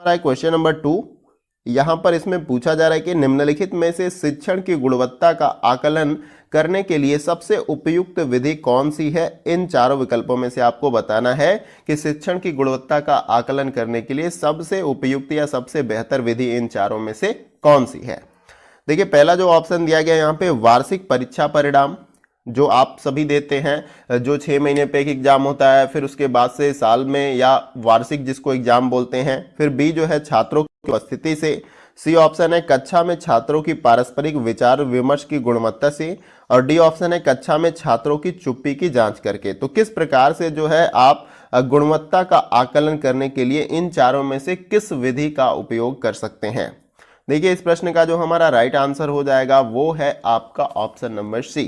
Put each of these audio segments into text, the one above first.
हमारा question number 2। यहाँ पर इसमें पूछा जा रहा है कि निम्नलिखित में से शिक्षण की गुणवत्ता का आकलन करने के लिए सबसे उपयुक्त विधि कौन सी है। इन चारों विकल्पों में से आपको बताना है कि शिक्षण की गुणवत्ता का आकलन करने के लिए सबसे उपयुक्त या सबसे बेहतर विधि इन चारों में से कौन सी है। देखिए पहला जो ऑप्शन दिया गया यहाँ पे वार्षिक परीक्षा परिणाम जो आप सभी देते हैं, जो 6 महीने पे एक एग्जाम होता है, फिर उसके बाद से साल में या वार्षिक जिसको एग्जाम बोलते हैं। फिर बी जो है छात्रों की उपस्थिति से। सी ऑप्शन है कक्षा में छात्रों की पारस्परिक विचार विमर्श की गुणवत्ता से। और डी ऑप्शन है कक्षा में छात्रों की चुप्पी की जांच करके। तो किस प्रकार से जो है आप गुणवत्ता का आकलन करने के लिए इन चारों में से किस विधि का उपयोग कर सकते हैं। देखिए इस प्रश्न का जो हमारा राइट आंसर हो जाएगा वो है आपका ऑप्शन नंबर सी,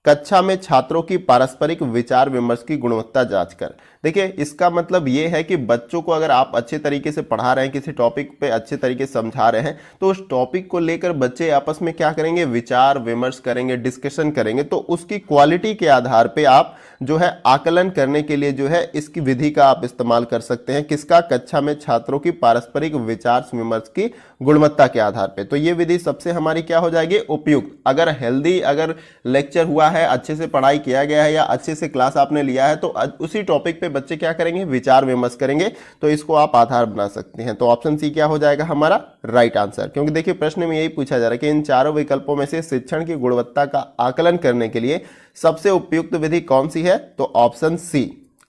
कक्षा में छात्रों की पारस्परिक विचार विमर्श की गुणवत्ता जांच कर। देखिए इसका मतलब ये है कि बच्चों को अगर आप अच्छे तरीके से पढ़ा रहे हैं, किसी टॉपिक पे अच्छे तरीके से समझा रहे हैं, तो उस टॉपिक को लेकर बच्चे आपस में क्या करेंगे, विचार विमर्श करेंगे, डिस्कशन करेंगे। तो उसकी क्वालिटी के आधार पे आप जो है आकलन करने के लिए जो है इसकी विधि का आप इस्तेमाल कर सकते हैं। किसका, कक्षा में छात्रों की पारस्परिक विचार विमर्श की गुणवत्ता के आधार पे। तो ये विधि सबसे हमारी क्या हो जाएगी, उपयुक्त। अगर हेल्दी अगर लेक्चर हुआ है, अच्छे से पढ़ाई किया गया है या अच्छे से क्लास आपने लिया है, तो उसी टॉपिक पे बच्चे क्या करेंगे, विचार विमर्श करेंगे। तो इसको आप आधार बना सकते हैं। तो ऑप्शन सी क्या हो जाएगा हमारा राइट आंसर। क्योंकि देखिए प्रश्न में यही पूछा जा रहा है कि इन चारों विकल्पों में से शिक्षण की गुणवत्ता का आकलन करने के लिए सबसे उपयुक्त विधि कौन सी है। तो ऑप्शन सी।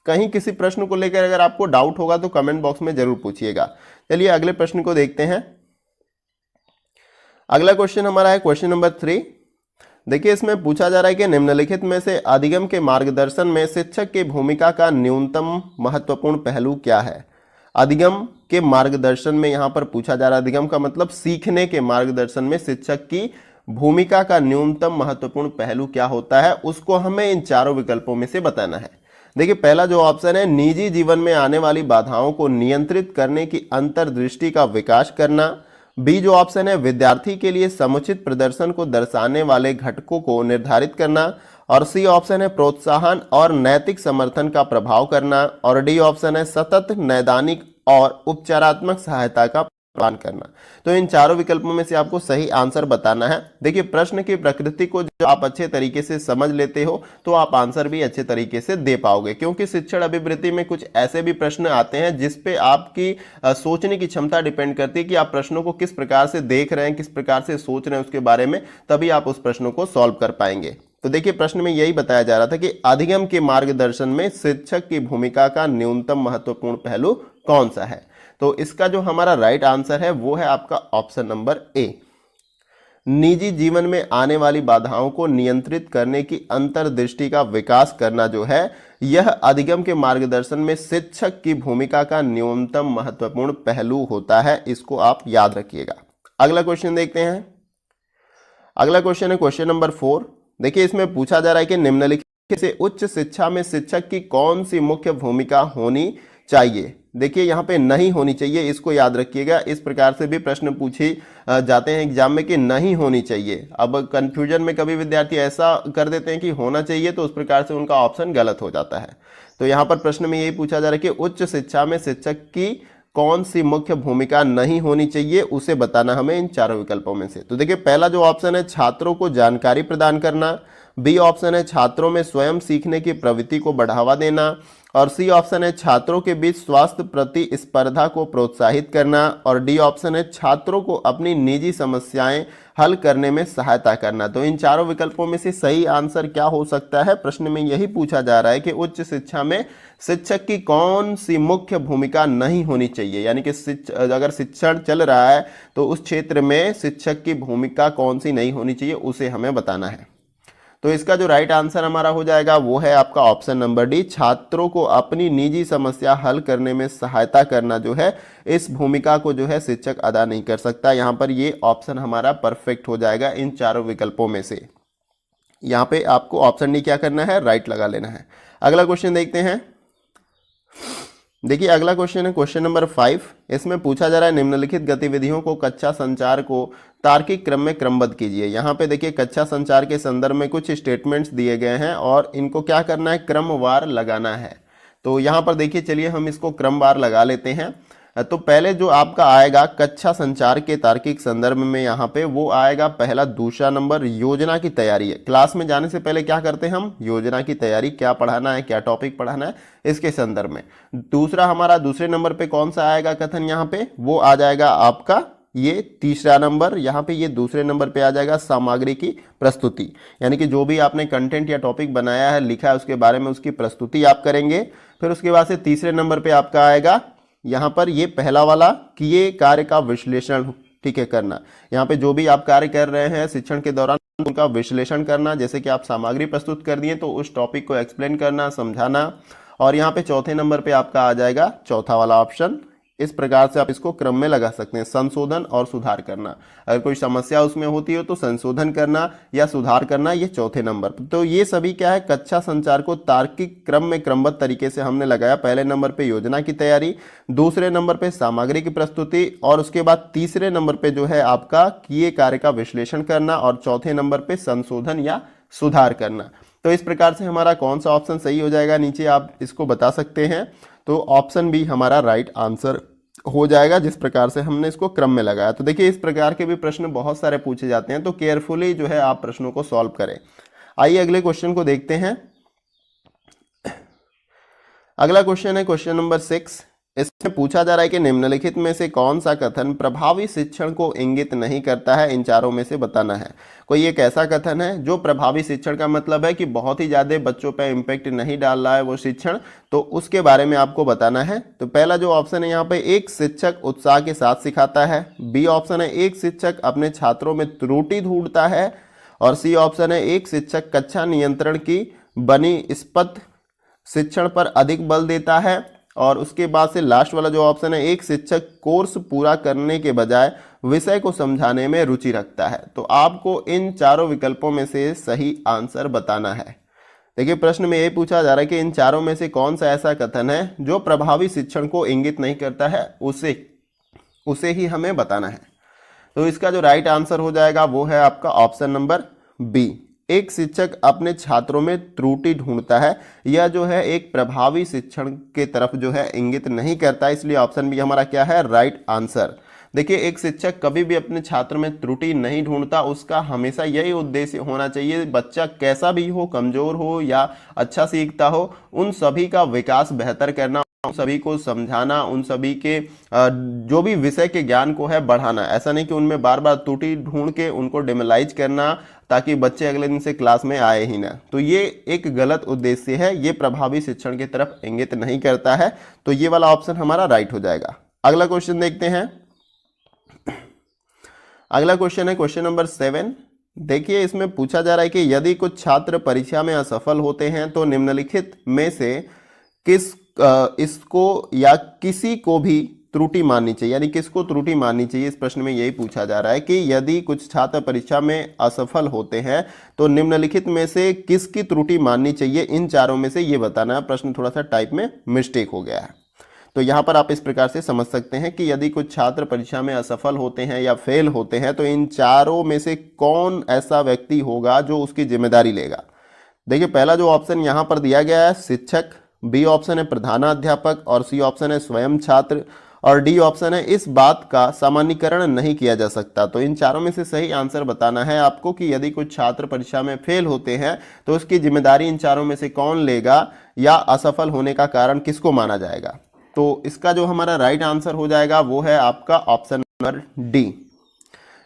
कहीं किसी प्रश्न को लेकर अगर आपको डाउट होगा तो कमेंट बॉक्स में जरूर पूछिएगा। चलिए अगले प्रश्न को देखते हैं। अगला क्वेश्चन हमारा है क्वेश्चन नंबर 3। देखिए इसमें पूछा जा रहा है कि निम्नलिखित में से अधिगम के मार्गदर्शन में शिक्षक की भूमिका का न्यूनतम महत्वपूर्ण पहलू क्या है। अधिगम के मार्गदर्शन में यहां पर पूछा जा रहा है, अधिगम का मतलब सीखने के मार्गदर्शन में शिक्षक की भूमिका का न्यूनतम महत्वपूर्ण पहलू क्या होता है, उसको हमें इन चारों विकल्पों में से बताना है। देखिए पहला जो ऑप्शन है निजी जीवन में आने वाली बाधाओं को नियंत्रित करने की अंतर्दृष्टि का विकास करना। बी जो ऑप्शन है विद्यार्थी के लिए समुचित प्रदर्शन को दर्शाने वाले घटकों को निर्धारित करना। और सी ऑप्शन है प्रोत्साहन और नैतिक समर्थन का प्रभाव करना। और डी ऑप्शन है सतत नैदानिक और उपचारात्मक सहायता का प्रदान करना। तो इन चारों विकल्पों में से आपको सही आंसर बताना है। देखिए प्रश्न की प्रकृति को जो आप अच्छे तरीके से समझ लेते हो तो आप आंसर भी अच्छे तरीके से दे पाओगे। क्योंकि शिक्षण अभिवृत्ति में कुछ ऐसे भी प्रश्न आते हैं जिसपे आपकी सोचने की क्षमता डिपेंड करती है कि आप प्रश्नों को किस प्रकार से देख रहे हैं, किस प्रकार से सोच रहे हैं उसके बारे में, तभी आप उस प्रश्नों को सॉल्व कर पाएंगे। तो देखिए प्रश्न में यही बताया जा रहा था कि अधिगम के मार्गदर्शन में शिक्षक की भूमिका का न्यूनतम महत्वपूर्ण पहलू कौन सा है। तो इसका जो हमारा राइट आंसर है वो है आपका ऑप्शन नंबर ए, निजी जीवन में आने वाली बाधाओं को नियंत्रित करने की अंतर्दृष्टि का विकास करना जो है, यह अधिगम के मार्गदर्शन में शिक्षक की भूमिका का न्यूनतम महत्वपूर्ण पहलू होता है। इसको आप याद रखिएगा। अगला क्वेश्चन देखते हैं। अगला क्वेश्चन है क्वेश्चन नंबर 4। देखिए इसमें पूछा जा रहा है कि निम्नलिखित से उच्च शिक्षा में शिक्षक की कौन सी मुख्य भूमिका होनी चाहिए। देखिए यहाँ पे नहीं होनी चाहिए, इसको याद रखिएगा। इस प्रकार से भी प्रश्न पूछे जाते हैं एग्जाम में कि नहीं होनी चाहिए। अब कंफ्यूजन में कभी विद्यार्थी ऐसा कर देते हैं कि होना चाहिए, तो उस प्रकार से उनका ऑप्शन गलत हो जाता है। तो यहाँ पर प्रश्न में यही पूछा जा रहा है कि उच्च शिक्षा में शिक्षक की कौन सी मुख्य भूमिका नहीं होनी चाहिए, उसे बताना हमें इन चारों विकल्पों में से। तो देखिए पहला जो ऑप्शन है छात्रों को जानकारी प्रदान करना। बी ऑप्शन है छात्रों में स्वयं सीखने की प्रवृत्ति को बढ़ावा देना। और सी ऑप्शन है छात्रों के बीच स्वास्थ्य प्रतिस्पर्धा को प्रोत्साहित करना। और डी ऑप्शन है छात्रों को अपनी निजी समस्याएं हल करने में सहायता करना। तो इन चारों विकल्पों में से सही आंसर क्या हो सकता है, प्रश्न में यही पूछा जा रहा है कि उच्च शिक्षा में शिक्षक की कौन सी मुख्य भूमिका नहीं होनी चाहिए। यानी कि अगर शिक्षण चल रहा है तो उस क्षेत्र में शिक्षक की भूमिका कौन सी नहीं होनी चाहिए, उसे हमें बताना है। तो इसका जो राइट आंसर हमारा हो जाएगा वो है आपका ऑप्शन नंबर डी, छात्रों को अपनी निजी समस्या हल करने में सहायता करना जो है, इस भूमिका को जो है शिक्षक अदा नहीं कर सकता। यहाँ पर ये ऑप्शन हमारा परफेक्ट हो जाएगा इन चारों विकल्पों में से। यहाँ पे आपको ऑप्शन डी क्या करना है, राइट लगा लेना है। अगला क्वेश्चन देखते हैं। देखिए अगला क्वेश्चन है क्वेश्चन नंबर 5। इसमें पूछा जा रहा है निम्नलिखित गतिविधियों को कक्षा संचार को तार्किक क्रम में क्रमबद्ध कीजिए। यहाँ पे देखिए कक्षा संचार के संदर्भ में कुछ स्टेटमेंट्स दिए गए हैं और इनको क्या करना है, क्रमवार लगाना है। तो यहाँ पर देखिए चलिए हम इसको क्रमवार लगा लेते हैं। तो पहले जो आपका आएगा कक्षा संचार के तार्किक संदर्भ में, यहाँ पे वो आएगा पहला। दूसरा नंबर योजना की तैयारी है। क्लास में जाने से पहले क्या करते हैं हम, योजना की तैयारी, क्या पढ़ाना है, क्या टॉपिक पढ़ाना है, इसके संदर्भ में। दूसरा हमारा दूसरे नंबर पे कौन सा आएगा कथन, यहाँ पे वो आ जाएगा आपका ये तीसरा नंबर। यहाँ पे ये दूसरे नंबर पे आ जाएगा सामग्री की प्रस्तुति, यानी कि जो भी आपने कंटेंट या टॉपिक बनाया है, लिखा है, उसके बारे में उसकी प्रस्तुति आप करेंगे। फिर उसके बाद से तीसरे नंबर पे आपका आएगा यहाँ पर ये पहला वाला किए कार्य का विश्लेषण, ठीक है, करना। यहाँ पे जो भी आप कार्य कर रहे हैं शिक्षण के दौरान उनका विश्लेषण करना, जैसे कि आप सामग्री प्रस्तुत कर दिए तो उस टॉपिक को एक्सप्लेन करना, समझाना। और यहाँ पे चौथे नंबर पे आपका आ जाएगा चौथा वाला ऑप्शन। इस प्रकार से आप इसको क्रम में लगा सकते हैं, संशोधन और सुधार करना। अगर कोई समस्या उसमें होती हो तो संशोधन करना या सुधार करना, ये चौथे नंबर पर। तो ये सभी क्या है, कक्षा संचार को तार्किक क्रम में क्रमबद्ध तरीके से हमने लगाया। पहले नंबर पे योजना की तैयारी, दूसरे नंबर पे सामग्री की प्रस्तुति, और उसके बाद तीसरे नंबर पे जो है आपका किए कार्य का विश्लेषण करना, और चौथे नंबर पे संशोधन या सुधार करना। तो इस प्रकार से हमारा कौन सा ऑप्शन सही हो जाएगा, नीचे आप इसको बता सकते हैं। तो ऑप्शन बी हमारा राइट आंसर हो जाएगा, जिस प्रकार से हमने इसको क्रम में लगाया। तो देखिए इस प्रकार के भी प्रश्न बहुत सारे पूछे जाते हैं, तो केयरफुली जो है आप प्रश्नों को सॉल्व करें। आइए अगले क्वेश्चन को देखते हैं। अगला क्वेश्चन है क्वेश्चन नंबर 6। इसमें पूछा जा रहा है कि निम्नलिखित में से कौन सा कथन प्रभावी शिक्षण को इंगित नहीं करता है, इन चारों में से बताना है। कोई एक ऐसा कथन है जो प्रभावी शिक्षण का मतलब है कि बहुत ही ज्यादा बच्चों पे इम्पैक्ट नहीं डाल रहा है वो शिक्षण, तो उसके बारे में आपको बताना है। तो पहला जो ऑप्शन है यहाँ पे, एक शिक्षक उत्साह के साथ सिखाता है। बी ऑप्शन है एक शिक्षक अपने छात्रों में त्रुटि ढूंढता है। और सी ऑप्शन है एक शिक्षक कक्षा नियंत्रण की बनी स्पष्ट शिक्षण पर अधिक बल देता है। और उसके बाद से लास्ट वाला जो ऑप्शन है, एक शिक्षक कोर्स पूरा करने के बजाय विषय को समझाने में रुचि रखता है। तो आपको इन चारों विकल्पों में से सही आंसर बताना है। देखिए प्रश्न में ये पूछा जा रहा है कि इन चारों में से कौन सा ऐसा कथन है जो प्रभावी शिक्षण को इंगित नहीं करता है, उसे ही हमें बताना है। तो इसका जो राइट आंसर हो जाएगा वो है आपका ऑप्शन नंबर बी, एक शिक्षक अपने छात्रों में त्रुटि ढूंढता है। यह जो है एक प्रभावी शिक्षण के तरफ जो है इंगित नहीं करता, इसलिए ऑप्शन बी हमारा क्या है, राइट आंसर। देखिए एक शिक्षक कभी भी अपने छात्र में त्रुटि नहीं ढूंढता, उसका हमेशा यही उद्देश्य होना चाहिए, बच्चा कैसा भी हो, कमजोर हो या अच्छा सीखता हो, उन सभी का विकास बेहतर करना, उन सभी को समझाना, उन सभी के जो भी विषय के ज्ञान को है बढ़ाना। ऐसा नहीं कि उनमें बार बार त्रुटि ढूंढ के उनको डेमोलाइज करना ताकि बच्चे अगले दिन से क्लास में आए ही ना। तो ये एक गलत उद्देश्य है, ये प्रभावी शिक्षण की तरफ इंगित नहीं करता है। तो ये वाला ऑप्शन हमारा राइट हो जाएगा। अगला क्वेश्चन देखते हैं। अगला क्वेश्चन है क्वेश्चन नंबर 7। देखिए इसमें पूछा जा रहा है कि यदि कुछ छात्र परीक्षा में असफल होते हैं तो निम्नलिखित में से इसको या किसी को भी त्रुटि माननी चाहिए, यानी किसको त्रुटि माननी चाहिए। इस प्रश्न में यही पूछा जा रहा है कि यदि कुछ छात्र परीक्षा में असफल होते हैं तो निम्नलिखित में से किसकी त्रुटि माननी चाहिए, इन चारों में से ये बताना है। प्रश्न थोड़ा सा टाइप में मिस्टेक हो गया है, तो यहाँ पर आप इस प्रकार से समझ सकते हैं कि यदि कुछ छात्र परीक्षा में असफल होते हैं या फेल होते हैं तो इन चारों में से कौन ऐसा व्यक्ति होगा जो उसकी जिम्मेदारी लेगा। देखिए पहला जो ऑप्शन यहाँ पर दिया गया है शिक्षक, बी ऑप्शन है प्रधानाध्यापक, और सी ऑप्शन है स्वयं छात्र, और डी ऑप्शन है इस बात का सामान्यीकरण नहीं किया जा सकता। तो इन चारों में से सही आंसर बताना है आपको कि यदि कुछ छात्र परीक्षा में फेल होते हैं तो उसकी जिम्मेदारी इन चारों में से कौन लेगा, या असफल होने का कारण किसको माना जाएगा। तो इसका जो हमारा राइट आंसर हो जाएगा वो है आपका ऑप्शन नंबर डी,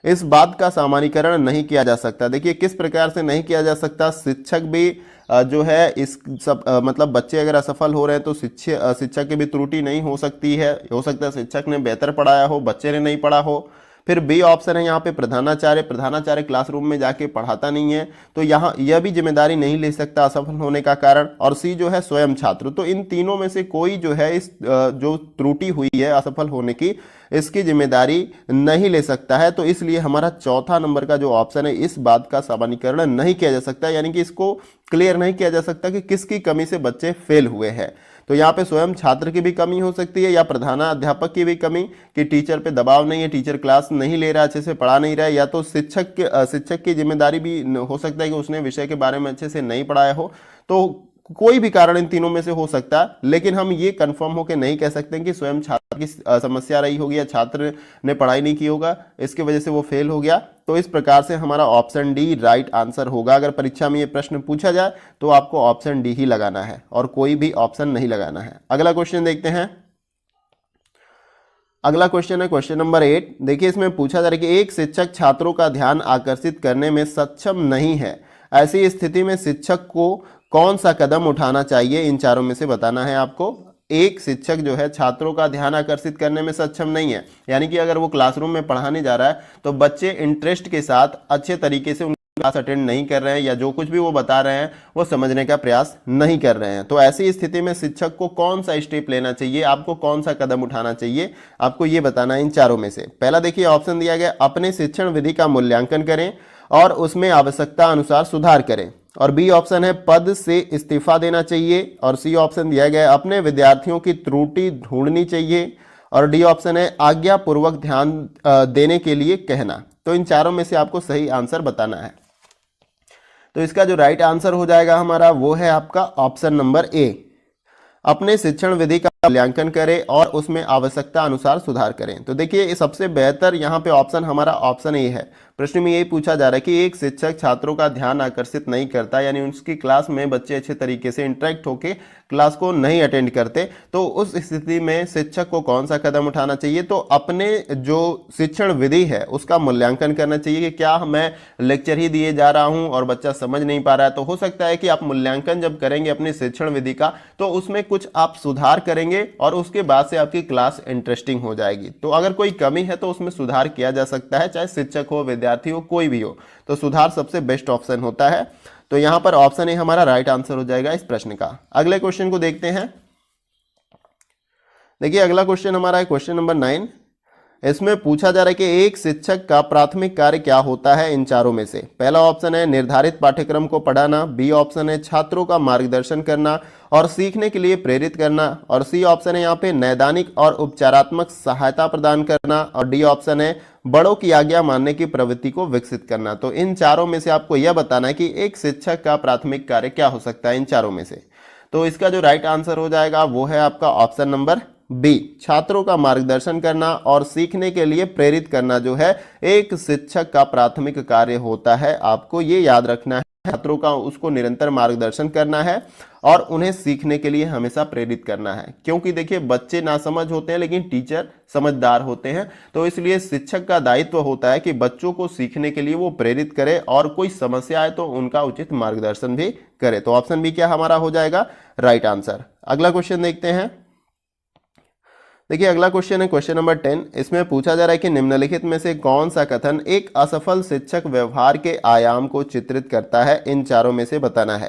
इस बात का सामान्यीकरण नहीं किया जा सकता। देखिए किस प्रकार से नहीं किया जा सकता, शिक्षक भी जो है इस सब मतलब बच्चे अगर असफल हो रहे हैं तो शिक्षक की भी त्रुटि नहीं हो सकती है, हो सकता है शिक्षक ने बेहतर पढ़ाया हो, बच्चे ने नहीं पढ़ा हो। फिर बी ऑप्शन है यहाँ पे प्रधानाचार्य क्लासरूम में जाके पढ़ाता नहीं है, तो यहाँ यह भी जिम्मेदारी नहीं ले सकता असफल होने का कारण। और सी जो है स्वयं छात्र। तो इन तीनों में से कोई जो है इस जो त्रुटि हुई है असफल होने की, इसकी जिम्मेदारी नहीं ले सकता है। तो इसलिए हमारा चौथा नंबर का जो ऑप्शन है इस बात का सामान्यीकरण नहीं किया जा सकता, यानी कि इसको क्लियर नहीं किया जा सकता कि किसकी कमी से बच्चे फेल हुए हैं। तो यहाँ पे स्वयं छात्र की भी कमी हो सकती है या प्रधानाध्यापक की भी कमी कि टीचर पे दबाव नहीं है, टीचर क्लास नहीं ले रहा, अच्छे से पढ़ा नहीं रहा है, या तो शिक्षक की जिम्मेदारी भी हो सकता है कि उसने विषय के बारे में अच्छे से नहीं पढ़ाया हो। तो कोई भी कारण इन तीनों में से हो सकता है, लेकिन हम ये कंफर्म होकर नहीं कह सकते कि स्वयं छात्र की समस्या रही होगी या छात्र ने पढ़ाई नहीं की होगा, इसकी वजह से वो फेल हो गया। तो इस प्रकार से हमारा ऑप्शन डी राइट आंसर होगा। अगर परीक्षा में ये प्रश्न पूछा जाए तो आपको ऑप्शन डी ही लगाना है और कोई भी ऑप्शन नहीं लगाना है। अगला क्वेश्चन देखते हैं। अगला क्वेश्चन है क्वेश्चन नंबर 8। देखिए इसमें पूछा जा रहा है कि एक शिक्षक छात्रों का ध्यान आकर्षित करने में सक्षम नहीं है, ऐसी स्थिति में शिक्षक को कौन सा कदम उठाना चाहिए, इन चारों में से बताना है आपको। एक शिक्षक जो है छात्रों का ध्यान आकर्षित करने में सक्षम नहीं है, यानी कि अगर वो क्लासरूम में पढ़ाने जा रहा है तो बच्चे इंटरेस्ट के साथ अच्छे तरीके से क्लास अटेंड नहीं कर रहे हैं या जो कुछ भी वो बता रहे हैं वो समझने का प्रयास नहीं कर रहे हैं। तो ऐसी स्थिति में शिक्षक को कौन सा स्टेप लेना चाहिए, आपको कौन सा कदम उठाना चाहिए, आपको ये बताना है इन चारों में से। पहला देखिए ऑप्शन दिया गया, अपने शिक्षण विधि का मूल्यांकन करें और उसमें आवश्यकता अनुसार सुधार करें। और बी ऑप्शन है पद से इस्तीफा देना चाहिए। और सी ऑप्शन दिया गया है अपने विद्यार्थियों की त्रुटि ढूंढनी चाहिए। और डी ऑप्शन है आज्ञापूर्वक ध्यान देने के लिए कहना। तो इन चारों में से आपको सही आंसर बताना है। तो इसका जो राइट आंसर हो जाएगा हमारा वो है आपका ऑप्शन नंबर ए, अपने शिक्षण विधि का मूल्यांकन करें और उसमें आवश्यकता अनुसार सुधार करें। तो देखिए ये सबसे बेहतर यहाँ पे ऑप्शन हमारा ऑप्शन ए है। प्रश्न में यही पूछा जा रहा है कि एक शिक्षक छात्रों का ध्यान आकर्षित नहीं करता, यानी उसकी क्लास में बच्चे अच्छे तरीके से इंटरेक्ट होकर क्लास को नहीं अटेंड करते, तो उस स्थिति में शिक्षक को कौन सा कदम उठाना चाहिए। तो अपने जो शिक्षण विधि है उसका मूल्यांकन करना चाहिए कि क्या मैं लेक्चर ही दिए जा रहा हूं और बच्चा समझ नहीं पा रहा है। तो हो सकता है कि आप मूल्यांकन जब करेंगे अपने शिक्षण विधि का तो उसमें कुछ आप सुधार करेंगे और उसके बाद से आपकी क्लास इंटरेस्टिंग हो जाएगी। तो अगर कोई कमी है तो उसमें सुधार किया जा सकता है, चाहे शिक्षक हो, विद्यार्थी हो, कोई भी हो। तो सुधार सबसे बेस्ट ऑप्शन होता है। तो यहां पर ऑप्शन ए हमारा राइट आंसर हो जाएगा इस प्रश्न का। अगले क्वेश्चन को देखते हैं। देखिए अगला क्वेश्चन हमारा है क्वेश्चन नंबर 9। इसमें पूछा जा रहा है कि एक शिक्षक का प्राथमिक कार्य क्या होता है, इन चारों में से। पहला ऑप्शन है निर्धारित पाठ्यक्रम को पढ़ाना, बी ऑप्शन है छात्रों का मार्गदर्शन करना और सीखने के लिए प्रेरित करना, और सी ऑप्शन है यहाँ पे नैदानिक और उपचारात्मक सहायता प्रदान करना, और डी ऑप्शन है बड़ों की आज्ञा मानने की प्रवृत्ति को विकसित करना। तो इन चारों में से आपको यह बताना है कि एक शिक्षक का प्राथमिक कार्य क्या हो सकता है इन चारों में से। तो इसका जो राइट आंसर हो जाएगा वो है आपका ऑप्शन नंबर बी, छात्रों का मार्गदर्शन करना और सीखने के लिए प्रेरित करना जो है एक शिक्षक का प्राथमिक कार्य होता है। आपको ये याद रखना है, छात्रों का उसको निरंतर मार्गदर्शन करना है और उन्हें सीखने के लिए हमेशा प्रेरित करना है। क्योंकि देखिए बच्चे नासमझ होते हैं लेकिन टीचर समझदार होते हैं, तो इसलिए शिक्षक का दायित्व होता है कि बच्चों को सीखने के लिए वो प्रेरित करे और कोई समस्या आए तो उनका उचित मार्गदर्शन भी करे। तो ऑप्शन बी क्या हमारा हो जाएगा राइट आंसर। अगला क्वेश्चन देखते हैं। देखिए अगला क्वेश्चन है क्वेश्चन नंबर 10। इसमें पूछा जा रहा है कि निम्नलिखित में से कौन सा कथन एक असफल शिक्षक व्यवहार के आयाम को चित्रित करता है, इन चारों में से बताना है।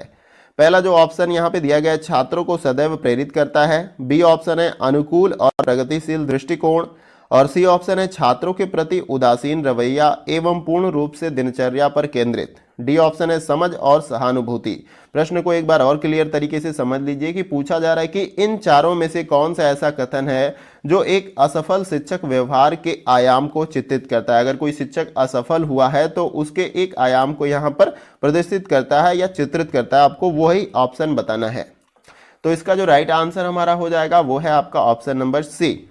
पहला जो ऑप्शन यहाँ पे दिया गया है छात्रों को सदैव प्रेरित करता है, बी ऑप्शन है अनुकूल और प्रगतिशील दृष्टिकोण, और सी ऑप्शन है छात्रों के प्रति उदासीन रवैया एवं पूर्ण रूप से दिनचर्या पर केंद्रित, डी ऑप्शन है समझ और सहानुभूति। प्रश्न को एक बार और क्लियर तरीके से समझ लीजिए कि पूछा जा रहा है कि इन चारों में से कौन सा ऐसा कथन है जो एक असफल शिक्षक व्यवहार के आयाम को चित्रित करता है। अगर कोई शिक्षक असफल हुआ है तो उसके एक आयाम को यहाँ पर प्रदर्शित करता है या चित्रित करता है, आपको वही ऑप्शन बताना है। तो इसका जो राइट आंसर हमारा हो जाएगा वो है आपका ऑप्शन नंबर सी,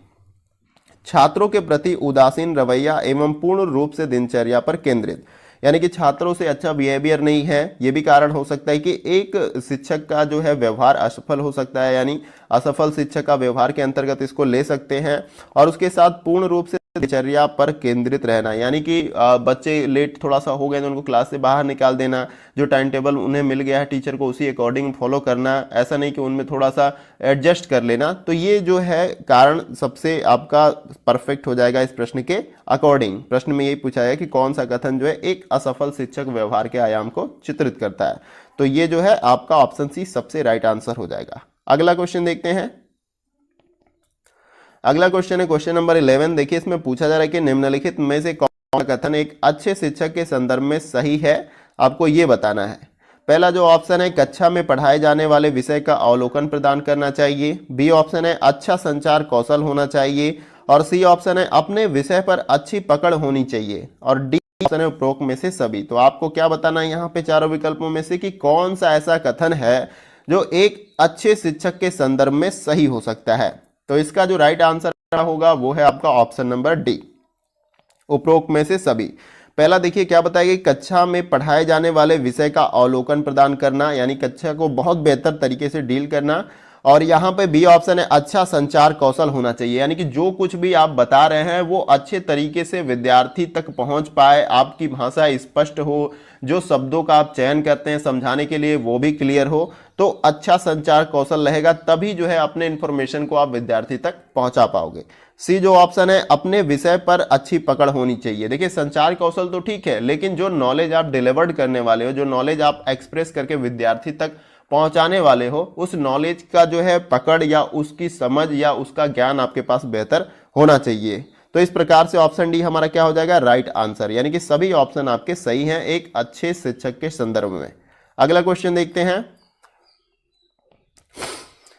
छात्रों के प्रति उदासीन रवैया एवं पूर्ण रूप से दिनचर्या पर केंद्रित। यानी कि छात्रों से अच्छा बिहेवियर नहीं है, ये भी कारण हो सकता है कि एक शिक्षक का जो है व्यवहार असफल हो सकता है, यानी असफल शिक्षक का व्यवहार के अंतर्गत इसको ले सकते हैं। और उसके साथ पूर्ण रूप से दिनचर्या पर केंद्रित रहना, यानी कि बच्चे लेट थोड़ा सा हो गए तो उनको क्लास से बाहर निकाल देना, जो टाइम टेबल उन्हें मिल गया है टीचर को उसी अकॉर्डिंग फॉलो करना, ऐसा नहीं कि उनमें थोड़ा सा एडजस्ट कर लेना। तो ये जो है कारण सबसे आपका परफेक्ट हो जाएगा इस प्रश्न के अकॉर्डिंग। प्रश्न में यही पूछा है कि कौन सा कथन जो है एक असफल शिक्षक व्यवहार के आयाम को चित्रित करता है। तो ये जो है आपका ऑप्शन सी सबसे राइट आंसर हो जाएगा। अगला क्वेश्चन देखते हैं। अगला क्वेश्चन है क्वेश्चन नंबर 11। देखिए इसमें पूछा जा रहा है कि निम्नलिखित में से कौन सा कथन एक अच्छे शिक्षक के संदर्भ में सही है, आपको ये बताना है। पहला जो ऑप्शन है कक्षा में पढ़ाए जाने वाले विषय का अवलोकन प्रदान करना चाहिए, बी ऑप्शन है अच्छा संचार कौशल होना चाहिए, और सी ऑप्शन है अपने विषय पर अच्छी पकड़ होनी चाहिए, और डी ऑप्शन है उपरोक्त में से सभी। तो आपको क्या बताना है यहाँ पे चारों विकल्पों में से कि कौन सा ऐसा कथन है जो एक अच्छे शिक्षक के संदर्भ में सही हो सकता है। तो इसका जो राइट आंसर होगा वो है आपका ऑप्शन नंबर डी, उपरोक्त में से सभी। पहला देखिए क्या बताया कि कक्षा में पढ़ाए जाने वाले विषय का अवलोकन प्रदान करना, यानी कक्षा को बहुत बेहतर तरीके से डील करना। और यहाँ पे बी ऑप्शन है अच्छा संचार कौशल होना चाहिए, यानी कि जो कुछ भी आप बता रहे हैं वो अच्छे तरीके से विद्यार्थी तक पहुंच पाए, आपकी भाषा स्पष्ट हो, जो शब्दों का आप चयन करते हैं समझाने के लिए वो भी क्लियर हो। तो अच्छा संचार कौशल रहेगा तभी जो है अपने इंफॉर्मेशन को आप विद्यार्थी तक पहुंचा पाओगे। सी जो ऑप्शन है अपने विषय पर अच्छी पकड़ होनी चाहिए। देखिए संचार कौशल तो ठीक है, लेकिन जो नॉलेज आप डिलीवर्ड करने वाले हो, जो नॉलेज आप एक्सप्रेस करके विद्यार्थी तक पहुंचाने वाले हो, उस नॉलेज का जो है पकड़ या उसकी समझ या उसका ज्ञान आपके पास बेहतर होना चाहिए। तो इस प्रकार से ऑप्शन डी हमारा क्या हो जाएगा, राइट आंसर, यानी कि सभी ऑप्शन आपके सही हैं एक अच्छे शिक्षक के संदर्भ में। अगला क्वेश्चन देखते हैं।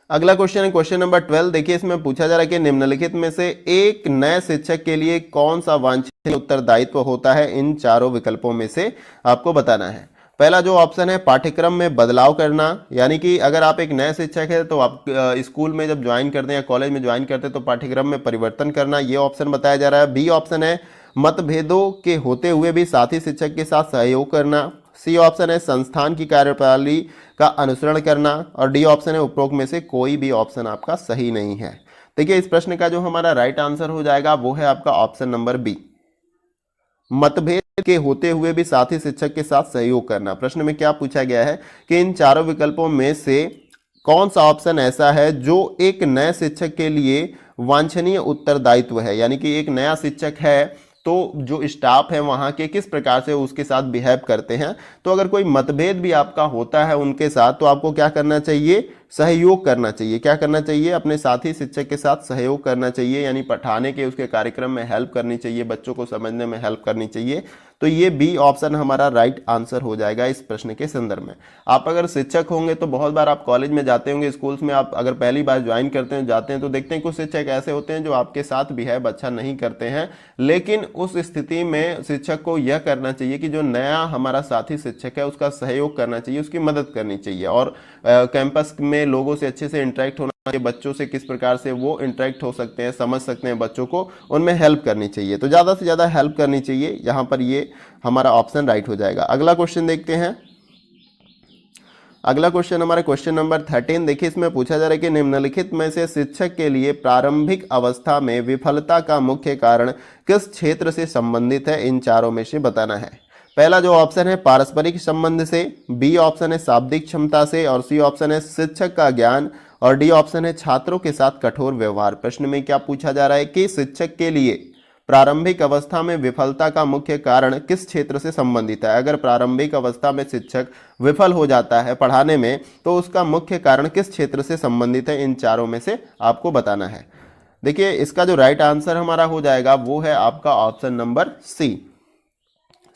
अगला क्वेश्चन है क्वेश्चन नंबर 12। देखिए इसमें पूछा जा रहा है कि निम्नलिखित में से एक नए शिक्षक के लिए कौन सा वांछनीय उत्तरदायित्व होता है, इन चारों विकल्पों में से आपको बताना है। पहला जो ऑप्शन है पाठ्यक्रम में बदलाव करना, यानी कि अगर आप एक नए शिक्षक है तो आप स्कूल में जब ज्वाइन करते हैं या कॉलेज में ज्वाइन करते हैं तो पाठ्यक्रम में परिवर्तन करना, ये ऑप्शन बताया जा रहा है। बी ऑप्शन है मतभेदों के होते हुए भी साथी शिक्षक के साथ सहयोग करना। सी ऑप्शन है संस्थान की कार्यप्रणाली का अनुसरण करना। और डी ऑप्शन है उपरोक्त में से कोई भी ऑप्शन आपका सही नहीं है। देखिए इस प्रश्न का जो हमारा राइट आंसर हो जाएगा वो है आपका ऑप्शन नंबर बी, मतभेद के होते हुए भी साथी शिक्षक के साथ सहयोग करना। प्रश्न में क्या पूछा गया है कि इन चारों विकल्पों में से कौन सा ऑप्शन ऐसा है जो एक नए शिक्षक के लिए वांछनीय उत्तरदायित्व है, यानी कि एक नया शिक्षक है तो जो स्टाफ है वहाँ के किस प्रकार से उसके साथ बिहेव करते हैं। तो अगर कोई मतभेद भी आपका होता है उनके साथ तो आपको क्या करना चाहिए, सहयोग करना चाहिए। क्या करना चाहिए, अपने साथी शिक्षक के साथ सहयोग करना चाहिए, यानी पढ़ाने के उसके कार्यक्रम में हेल्प करनी चाहिए, बच्चों को समझने में हेल्प करनी चाहिए। तो ये बी ऑप्शन हमारा राइट आंसर हो जाएगा इस प्रश्न के संदर्भ में। आप अगर शिक्षक होंगे तो बहुत बार आप कॉलेज में जाते होंगे, स्कूल्स में आप अगर पहली बार ज्वाइन करते हैं जाते हैं तो देखते हैं कुछ शिक्षक ऐसे होते हैं जो आपके साथ बिहेव अच्छा नहीं करते हैं, लेकिन उस स्थिति में शिक्षक को यह करना चाहिए कि जो नया हमारा साथी शिक्षक है उसका सहयोग करना चाहिए, उसकी मदद करनी चाहिए। और कैंपस में लोगों से अच्छे से इंटरेक्ट होना चाहिए, बच्चों से किस प्रकार से वो इंटरेक्ट हो सकते हैं, समझ सकते हैं बच्चों को, उनमें हेल्प करनी चाहिए। तो ज़्यादा से ज़्यादा हेल्प करनी चाहिए, यहाँ पर ये हमारा ऑप्शन राइट हो जाएगा। अगला क्वेश्चन देखते हैं। अगला क्वेश्चन हमारा क्वेश्चन नंबर 13। देखिए इसमें पूछा जा रहा है कि निम्नलिखित में से शिक्षक के लिए प्रारंभिक अवस्था में विफलता का मुख्य कारण किस क्षेत्र से संबंधित है, इन चारों में से बताना है। पहला जो ऑप्शन है पारस्परिक संबंध से, बी ऑप्शन है शाब्दिक क्षमता से, और सी ऑप्शन है शिक्षक का ज्ञान, और डी ऑप्शन है छात्रों के साथ कठोर व्यवहार। प्रश्न में क्या पूछा जा रहा है कि शिक्षक के लिए प्रारंभिक अवस्था में विफलता का मुख्य कारण किस क्षेत्र से संबंधित है। अगर प्रारंभिक अवस्था में शिक्षक विफल हो जाता है पढ़ाने में तो उसका मुख्य कारण किस क्षेत्र से संबंधित है, इन चारों में से आपको बताना है। देखिए इसका जो राइट आंसर हमारा हो जाएगा वो है आपका ऑप्शन नंबर सी,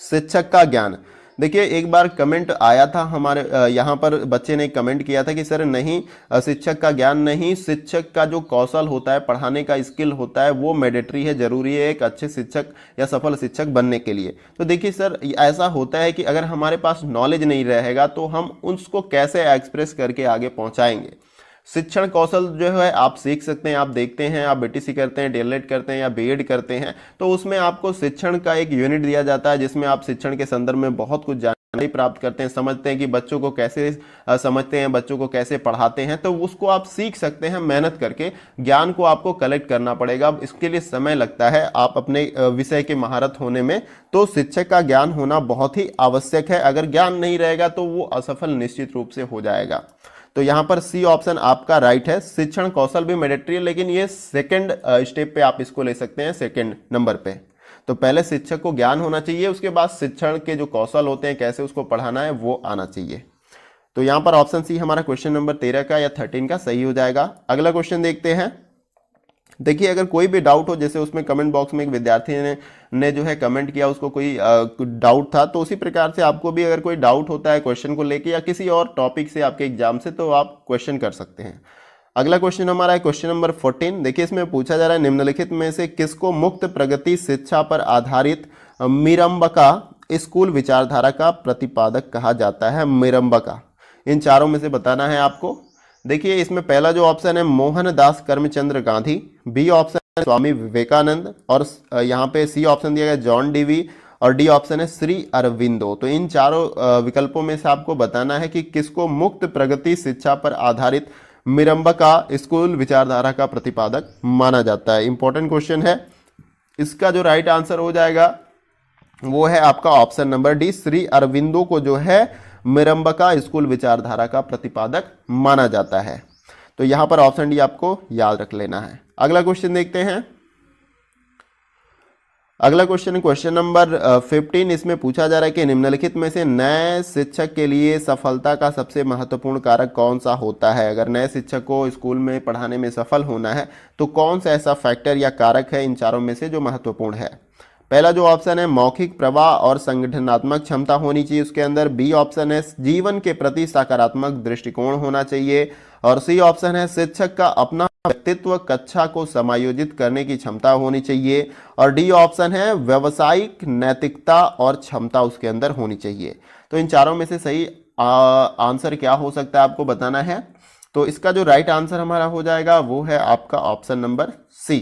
शिक्षक का ज्ञान। देखिए एक बार कमेंट आया था हमारे यहाँ पर, बच्चे ने कमेंट किया था कि सर नहीं शिक्षक का ज्ञान नहीं, शिक्षक का जो कौशल होता है, पढ़ाने का स्किल होता है वो मैंडेटरी है, जरूरी है एक अच्छे शिक्षक या सफल शिक्षक बनने के लिए। तो देखिए सर ऐसा होता है कि अगर हमारे पास नॉलेज नहीं रहेगा तो हम उसको कैसे एक्सप्रेस करके आगे पहुँचाएंगे। शिक्षण कौशल जो है आप सीख सकते हैं, आप देखते हैं आप बीटीसी करते हैं, डीएलएड करते हैं या बीएड करते हैं तो उसमें आपको शिक्षण का एक यूनिट दिया जाता है जिसमें आप शिक्षण के संदर्भ में बहुत कुछ जानकारी प्राप्त करते हैं, समझते हैं कि बच्चों को कैसे समझते हैं, बच्चों को कैसे पढ़ाते हैं, तो उसको आप सीख सकते हैं मेहनत करके। ज्ञान को आपको कलेक्ट करना पड़ेगा, इसके लिए समय लगता है आप अपने विषय के महारत होने में। तो शिक्षक का ज्ञान होना बहुत ही आवश्यक है, अगर ज्ञान नहीं रहेगा तो वो असफल निश्चित रूप से हो जाएगा। तो यहाँ पर सी ऑप्शन आपका राइट है, शिक्षण कौशल भी मैंडेटरी है लेकिन ये सेकंड स्टेप पे आप इसको ले सकते हैं, सेकंड नंबर पे। तो पहले शिक्षक को ज्ञान होना चाहिए, उसके बाद शिक्षण के जो कौशल होते हैं कैसे उसको पढ़ाना है वो आना चाहिए। तो यहाँ पर ऑप्शन सी हमारा क्वेश्चन नंबर 13 का या 13 का सही हो जाएगा। अगला क्वेश्चन देखते हैं। देखिए अगर कोई भी डाउट हो, जैसे उसमें कमेंट बॉक्स में एक विद्यार्थी ने जो है कमेंट किया, उसको कोई डाउट था, तो उसी प्रकार से आपको भी अगर कोई डाउट होता है क्वेश्चन को लेके या किसी और टॉपिक से आपके एग्जाम से, तो आप क्वेश्चन कर सकते हैं। अगला क्वेश्चन हमारा है क्वेश्चन नंबर 14। देखिए इसमें पूछा जा रहा है निम्नलिखित में से किसको मुक्त प्रगति शिक्षा पर आधारित मिरम्बका स्कूल विचारधारा का प्रतिपादक कहा जाता है। मिरम्बका, इन चारों में से बताना है आपको। देखिए इसमें पहला जो ऑप्शन है मोहनदास करमचंद गांधी, बी ऑप्शन स्वामी विवेकानंद, और यहाँ पे सी ऑप्शन दिया गया जॉन डीवी, और डी ऑप्शन है श्री अरविंदो। तो इन चारों विकल्पों में से आपको बताना है कि किसको मुक्त प्रगति शिक्षा पर आधारित मिरम्बका स्कूल विचारधारा का प्रतिपादक माना जाता है। इंपॉर्टेंट क्वेश्चन है। इसका जो राइट आंसर हो जाएगा वो है आपका option number D, Shri Aurobindo को जो है मिरम्बका स्कूल विचारधारा का प्रतिपादक माना जाता है। तो यहां पर ऑप्शन डी आपको याद रख लेना है। अगला क्वेश्चन देखते हैं। अगला क्वेश्चन नंबर 15। इसमें पूछा जा रहा है कि निम्नलिखित में से नए शिक्षक के लिए सफलता का सबसे महत्वपूर्ण कारक कौन सा होता है। अगर नए शिक्षक को स्कूल में पढ़ाने में सफल होना है तो कौन सा ऐसा फैक्टर या कारक है इन चारों में से जो महत्वपूर्ण है। पहला जो ऑप्शन है मौखिक प्रवाह और संगठनात्मक क्षमता होनी चाहिए उसके अंदर। बी ऑप्शन है जीवन के प्रति सकारात्मक दृष्टिकोण होना चाहिए, और सी ऑप्शन है शिक्षक का अपना व्यक्तित्व कक्षा को समायोजित करने की क्षमता होनी चाहिए, और डी ऑप्शन है व्यावसायिक नैतिकता और क्षमता उसके अंदर होनी चाहिए। तो इन चारों में से सही आंसर क्या हो सकता है आपको बताना है। तो इसका जो राइट आंसर हमारा हो जाएगा वो है आपका ऑप्शन नंबर सी,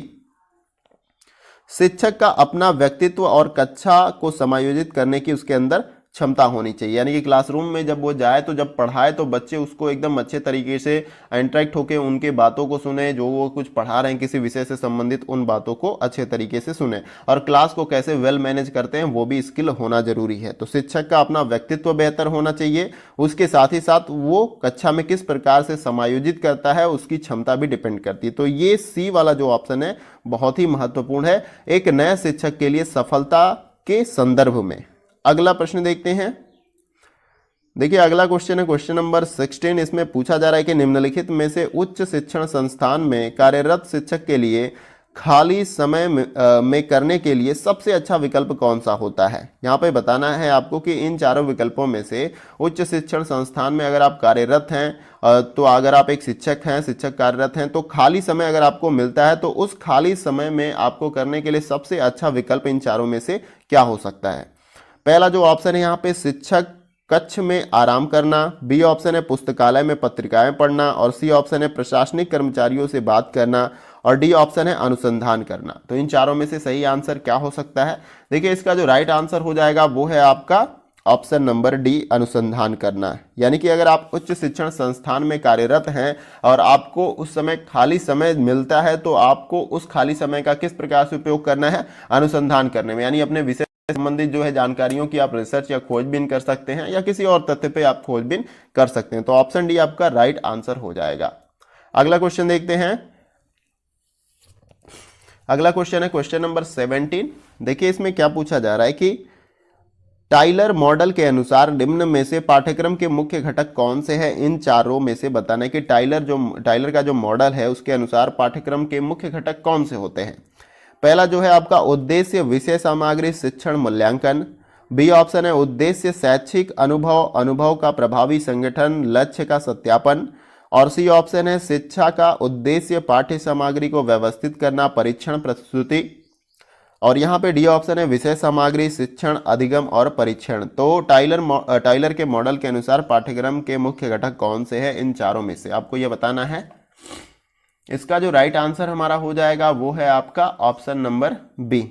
शिक्षक का अपना व्यक्तित्व और कक्षा को समायोजित करने की उसके अंदर क्षमता होनी चाहिए। यानी कि क्लासरूम में जब वो जाए तो जब पढ़ाए तो बच्चे उसको एकदम अच्छे तरीके से इंटरेक्ट होकर उनके बातों को सुने, जो वो कुछ पढ़ा रहे हैं किसी विषय से संबंधित उन बातों को अच्छे तरीके से सुने, और क्लास को कैसे वेल मैनेज करते हैं वो भी स्किल होना जरूरी है। तो शिक्षक का अपना व्यक्तित्व बेहतर होना चाहिए, उसके साथ ही साथ वो कक्षा में किस प्रकार से समायोजित करता है उसकी क्षमता भी डिपेंड करती है। तो ये सी वाला जो ऑप्शन है बहुत ही महत्वपूर्ण है एक नए शिक्षक के लिए सफलता के संदर्भ में। अगला प्रश्न देखते हैं। देखिए अगला क्वेश्चन है क्वेश्चन नंबर 16। इसमें पूछा जा रहा है कि निम्नलिखित में से उच्च शिक्षण संस्थान में कार्यरत शिक्षक के लिए खाली समय में करने के लिए सबसे अच्छा विकल्प कौन सा होता है। यहाँ पे बताना है आपको कि इन चारों विकल्पों में से उच्च शिक्षण संस्थान में अगर आप कार्यरत हैं तो अगर आप एक शिक्षक हैं, शिक्षक कार्यरत हैं, तो खाली समय अगर आपको मिलता है तो उस खाली समय में आपको करने के लिए सबसे अच्छा विकल्प इन चारों में से क्या हो सकता है। पहला जो ऑप्शन है यहाँ पे शिक्षक कक्ष में आराम करना, बी ऑप्शन है पुस्तकालय में पत्रिकाएं पढ़ना, और सी ऑप्शन है प्रशासनिक कर्मचारियों से बात करना, और डी ऑप्शन है अनुसंधान करना। तो इन चारों में से सही आंसर क्या हो सकता है। देखिए इसका जो राइट आंसर हो जाएगा वो है आपका ऑप्शन नंबर डी, अनुसंधान करना। यानी कि अगर आप उच्च शिक्षण संस्थान में कार्यरत हैं और आपको उस समय खाली समय मिलता है तो आपको उस खाली समय का किस प्रकार से उपयोग करना है, अनुसंधान करने में। यानी अपने विषय संबंधित जो है जानकारियों की आप रिसर्च या खोजबीन कर सकते हैं, या किसी और तथ्य पे आप खोजबीन कर सकते हैं। तो ऑप्शन डी आपका राइट आंसर हो जाएगा। अगला क्वेश्चन देखते हैं। अगला क्वेश्चन है क्वेश्चन नंबर 17। देखिए इसमें क्या पूछा जा रहा है कि टाइलर मॉडल के अनुसार निम्न में से पाठ्यक्रम के मुख्य घटक कौन से हैं। इन चारों में से बताना है कि टाइलर का जो मॉडल है उसके अनुसार पाठ्यक्रम के मुख्य घटक कौन से होते हैं। पहला जो है आपका उद्देश्य विषय सामग्री शिक्षण मूल्यांकन, बी ऑप्शन है उद्देश्य शैक्षिक अनुभव का प्रभावी संगठन लक्ष्य का सत्यापन, और सी ऑप्शन है शिक्षा का उद्देश्य पाठ्य सामग्री को व्यवस्थित करना परीक्षण प्रस्तुति, और यहाँ पे डी ऑप्शन है विषय सामग्री शिक्षण अधिगम और परीक्षण। तो टाइलर के मॉडल के अनुसार पाठ्यक्रम के मुख्य घटक कौन से हैं इन चारों में से आपको यह बताना है। इसका जो राइट आंसर हमारा हो जाएगा वो है आपका ऑप्शन नंबर बी,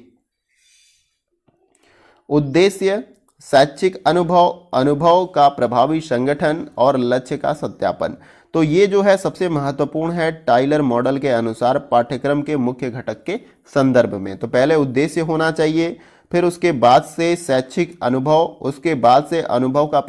उद्देश्य शैक्षिक अनुभव का प्रभावी संगठन और लक्ष्य का सत्यापन। तो ये जो है सबसे महत्वपूर्ण है टाइलर मॉडल के अनुसार पाठ्यक्रम के मुख्य घटक के संदर्भ में। तो पहले उद्देश्य होना चाहिए, फिर उसके बाद से शैक्षिक अनुभव, उसके बाद से अनुभव का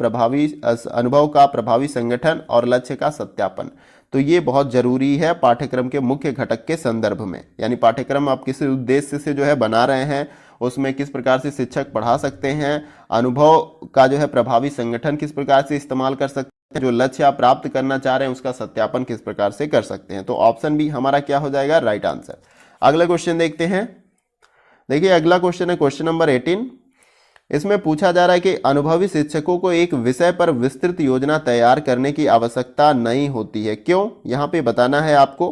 प्रभावी संगठन और लक्ष्य का सत्यापन। तो ये बहुत जरूरी है पाठ्यक्रम के मुख्य घटक के संदर्भ में। यानी पाठ्यक्रम आप किसी उद्देश्य से जो है बना रहे हैं, उसमें किस प्रकार से शिक्षक पढ़ा सकते हैं, अनुभव का जो है प्रभावी संगठन किस प्रकार से इस्तेमाल कर सकते हैं, जो लक्ष्य आप प्राप्त करना चाह रहे हैं उसका सत्यापन किस प्रकार से कर सकते हैं। तो ऑप्शन बी हमारा क्या हो जाएगा, राइट आंसर। अगला क्वेश्चन देखते हैं। देखिए अगला क्वेश्चन है क्वेश्चन नंबर 18। इसमें पूछा जा रहा है कि अनुभवी शिक्षकों को एक विषय पर विस्तृत योजना तैयार करने की आवश्यकता नहीं होती है, क्यों, यहाँ पे बताना है आपको।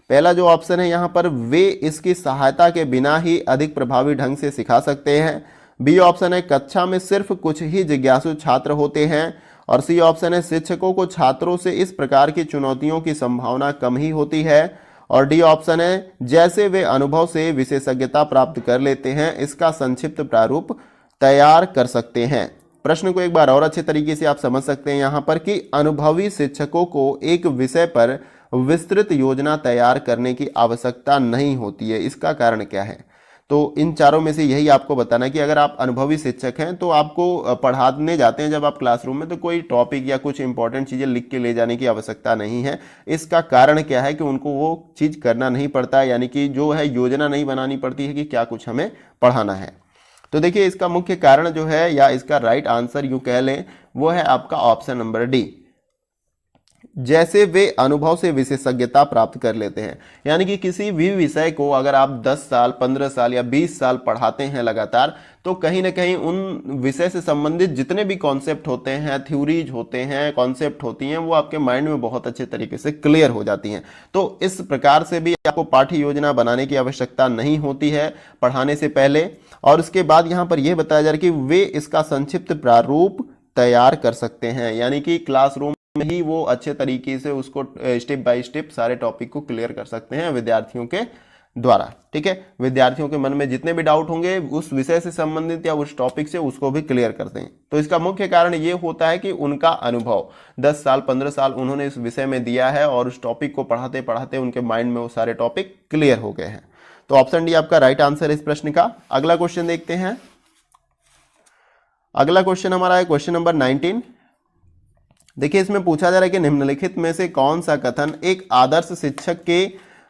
पहला जो ऑप्शन है यहाँ पर वे इसकी सहायता के बिना ही अधिक प्रभावी ढंग से सिखा सकते हैं, बी ऑप्शन है कक्षा में सिर्फ कुछ ही जिज्ञासु छात्र होते हैं, और सी ऑप्शन है शिक्षकों को छात्रों से इस प्रकार की चुनौतियों की संभावना कम ही होती है, और डी ऑप्शन है जैसे वे अनुभव से विशेषज्ञता प्राप्त कर लेते हैं इसका संक्षिप्त प्रारूप तैयार कर सकते हैं। प्रश्न को एक बार और अच्छे तरीके से आप समझ सकते हैं यहाँ पर कि अनुभवी शिक्षकों को एक विषय पर विस्तृत योजना तैयार करने की आवश्यकता नहीं होती है। इसका कारण क्या है? तो इन चारों में से यही आपको बताना है कि अगर आप अनुभवी शिक्षक हैं तो आपको पढ़ाने जाते हैं जब आप क्लासरूम में, तो कोई टॉपिक या कुछ इंपॉर्टेंट चीज़ें लिख के ले जाने की आवश्यकता नहीं है। इसका कारण क्या है कि उनको वो चीज़ करना नहीं पड़ता है, यानी कि जो है योजना नहीं बनानी पड़ती है कि क्या कुछ हमें पढ़ाना है। तो देखिए इसका मुख्य कारण जो है या इसका राइट आंसर यूं कह लें वो है आपका ऑप्शन नंबर डी, जैसे वे अनुभव से विशेषज्ञता प्राप्त कर लेते हैं। यानी कि किसी भी विषय को अगर आप 10 साल 15 साल या 20 साल पढ़ाते हैं लगातार, तो कहीं ना कहीं उन विषय से संबंधित जितने भी कॉन्सेप्ट होते हैं, थ्योरीज होते हैं, कॉन्सेप्ट होती हैं, वो आपके माइंड में बहुत अच्छे तरीके से क्लियर हो जाती हैं। तो इस प्रकार से भी आपको पाठ्य योजना बनाने की आवश्यकता नहीं होती है पढ़ाने से पहले। और उसके बाद यहाँ पर यह बताया जा रहा है कि वे इसका संक्षिप्त प्रारूप तैयार कर सकते हैं, यानी कि क्लासरूम में ही वो अच्छे तरीके से उसको स्टेप बाय स्टेप सारे टॉपिक को क्लियर कर सकते हैं विद्यार्थियों के द्वारा। ठीक है, विद्यार्थियों के मन में जितने भी डाउट होंगे उस विषय से संबंधित या उस टॉपिक से उसको भी क्लियर करते हैं। तो इसका मुख्य कारण ये होता है कि उनका अनुभव 10 साल 15 साल उन्होंने इस विषय में दिया है और उस टॉपिक को पढ़ाते पढ़ाते उनके माइंड में वो सारे टॉपिक क्लियर हो गए हैं। तो ऑप्शन डी आपका राइट आंसर है इस प्रश्न का। अगला क्वेश्चन देखते हैं। अगला क्वेश्चन हमारा है क्वेश्चन नंबर 19। देखिए इसमें पूछा जा रहा है कि निम्नलिखित में से कौन सा कथन एक आदर्श शिक्षक के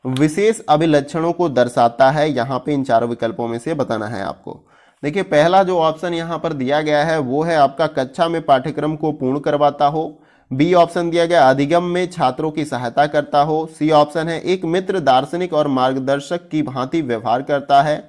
विशेष अभिलक्षणों को दर्शाता है। यहां पे इन चारों विकल्पों में से बताना है आपको। देखिए पहला जो ऑप्शन यहां पर दिया गया है वो है आपका कक्षा में पाठ्यक्रम को पूर्ण करवाता हो। बी ऑप्शन दिया गया अधिगम में छात्रों की सहायता करता हो। सी ऑप्शन है एक मित्र दार्शनिक और मार्गदर्शक की भांति व्यवहार करता है।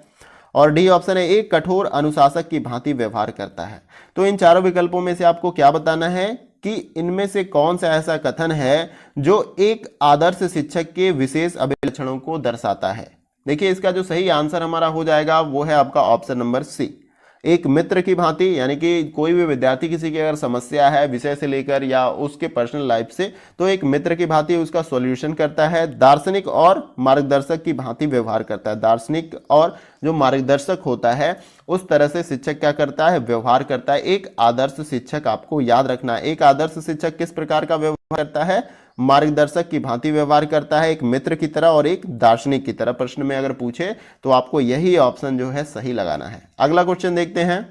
और डी ऑप्शन है एक कठोर अनुशासक की भांति व्यवहार करता है। तो इन चारों विकल्पों में से आपको क्या बताना है कि इनमें से कौन सा ऐसा कथन है जो एक आदर्श शिक्षक के विशेष अभिलक्षणों को दर्शाता है। देखिए इसका जो सही आंसर हमारा हो जाएगा वो है आपका ऑप्शन नंबर सी, एक मित्र की भांति। यानी कि कोई भी विद्यार्थी किसी की अगर समस्या है विषय से लेकर या उसके पर्सनल लाइफ से, तो एक मित्र की भांति उसका सॉल्यूशन करता है। दार्शनिक और मार्गदर्शक की भांति व्यवहार करता है। दार्शनिक और जो मार्गदर्शक होता है उस तरह से शिक्षक क्या करता है, व्यवहार करता है। एक आदर्श शिक्षक आपको याद रखना है, एक आदर्श शिक्षक किस प्रकार का व्यवहार करता है, मार्गदर्शक की भांति व्यवहार करता है, एक मित्र की तरह और एक दार्शनिक की तरह। प्रश्न में अगर पूछे तो आपको यही ऑप्शन जो है सही लगाना है। अगला क्वेश्चन देखते हैं।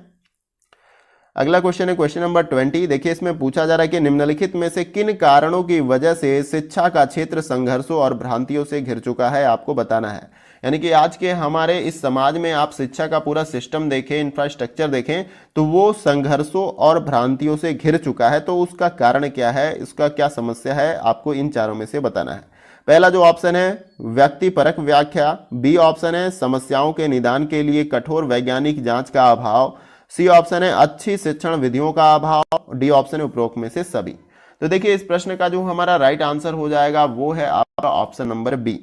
अगला क्वेश्चन है क्वेश्चन नंबर 20। देखिए इसमें पूछा जा रहा है कि निम्नलिखित में से किन कारणों की वजह से शिक्षा का क्षेत्र संघर्षों और भ्रांतियों से घिर चुका है, आपको बताना है। यानी कि आज के हमारे इस समाज में आप शिक्षा का पूरा सिस्टम देखें, इंफ्रास्ट्रक्चर देखें, तो वो संघर्षों और भ्रांतियों से घिर चुका है। तो उसका कारण क्या है, इसका क्या समस्या है, आपको इन चारों में से बताना है। पहला जो ऑप्शन है व्यक्तिपरक व्याख्या। बी ऑप्शन है समस्याओं के निदान के लिए कठोर वैज्ञानिक जांच का अभाव। सी ऑप्शन है अच्छी शिक्षण विधियों का अभाव। डी ऑप्शन है उपरोक्त में से सभी। तो देखिए इस प्रश्न का जो हमारा राइट आंसर हो जाएगा वो है आपका ऑप्शन नंबर बी,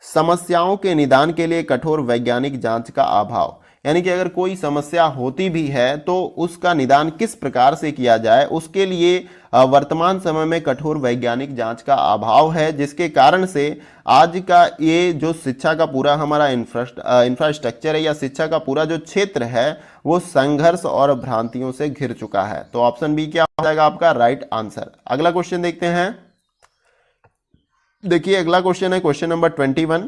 समस्याओं के निदान के लिए कठोर वैज्ञानिक जांच का अभाव। यानी कि अगर कोई समस्या होती भी है तो उसका निदान किस प्रकार से किया जाए, उसके लिए वर्तमान समय में कठोर वैज्ञानिक जांच का अभाव है, जिसके कारण से आज का ये जो शिक्षा का पूरा हमारा इंफ्रास्ट्रक्चर है या शिक्षा का पूरा जो क्षेत्र है वो संघर्ष और भ्रांतियों से घिर चुका है। तो ऑप्शन बी क्या हो जाएगा आपका राइट आंसर। अगला क्वेश्चन देखते हैं। देखिए अगला क्वेश्चन है क्वेश्चन नंबर 21।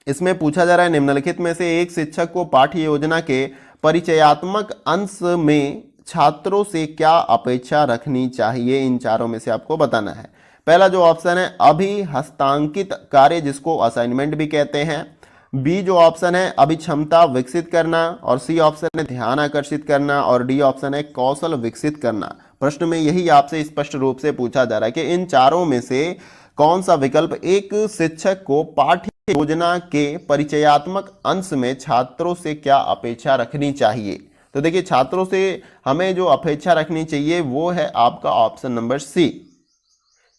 इसमें पूछा जा रहा है निम्नलिखित में से एक शिक्षक को पाठ्य योजना के परिचयात्मक अंश में छात्रों से क्या अपेक्षा रखनी चाहिए। इन चारों में से आपको बताना है। पहला जो ऑप्शन है अभी हस्तांकित कार्य, जिसको असाइनमेंट भी कहते हैं। बी जो ऑप्शन है अभिक्षमता विकसित करना। और सी ऑप्शन है ध्यान आकर्षित करना। और डी ऑप्शन है कौशल विकसित करना। प्रश्न में यही आपसे स्पष्ट रूप से पूछा जा रहा है कि इन चारों में से कौन सा विकल्प एक शिक्षक को पाठ्य योजना के परिचयात्मक अंश में छात्रों से क्या अपेक्षा रखनी चाहिए। तो देखिए छात्रों से हमें जो अपेक्षा रखनी चाहिए वो है आपका ऑप्शन नंबर सी,